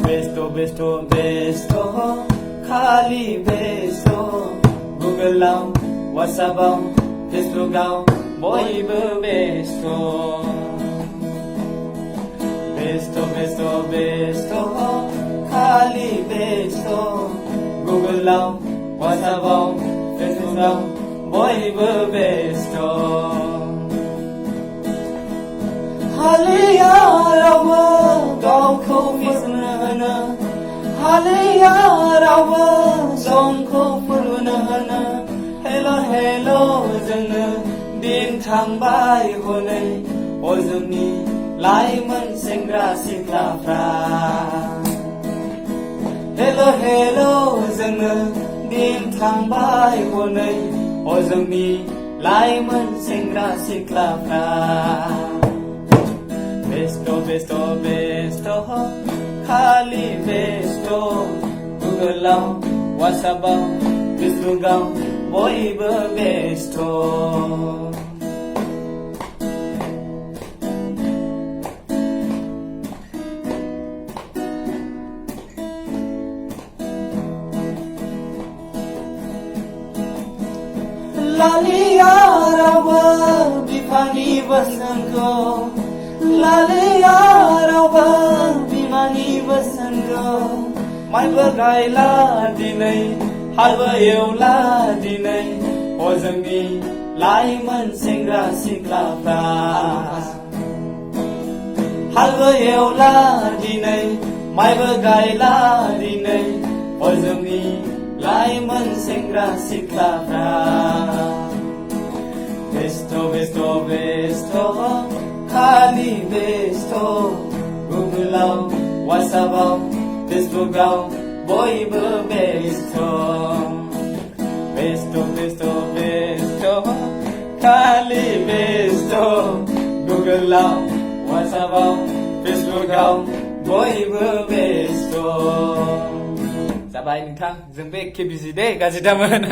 Besto Besto Besto Khali Besto Google WhatsApp Facebook Boibw Besto Besto Besto Besto Khali Besto Google WhatsApp Facebook Boibw Besto Haliya raobw gaokou bwswn Haliya raobw somkou fwrbunw Hello hello jwngni दिन थांबाय हनै जोंनि लाइमोन सेंग्रा सिख्लाफ्रा hello hello जोङो दिन थांबाय हनै जोंनि लाइमोन सेंग्रा सिख्लाफ्रा बेस्ट बेस्ट बेस्ट खालि बेस्ट गुगोलाव वाट्सएपआव फेसबुकआव बयबो best Laliya raobw bifani bwswnko Laliya raobw bimani bwswnko maibw gaila dinai Halbw eola dinai जोंनि लाइमोन सेंग्रा सिख्लाफ्रा हालबो एवला दिनै माइबो गायला दिनै जोंनि लाइमोन सेंग्रा सिख्लाफ्रा बेस्ट बेस्ट बेस्ट खालि बेस्ट गुगोलाव वाट्सएपआव फेसबुकआव बयबो best Besto Besto Besto Khali Besto Google WhatsApp Facebook Boibw Besto Zabaय नोंथां जों बे एखे बिजि दे गाज्रि दामोन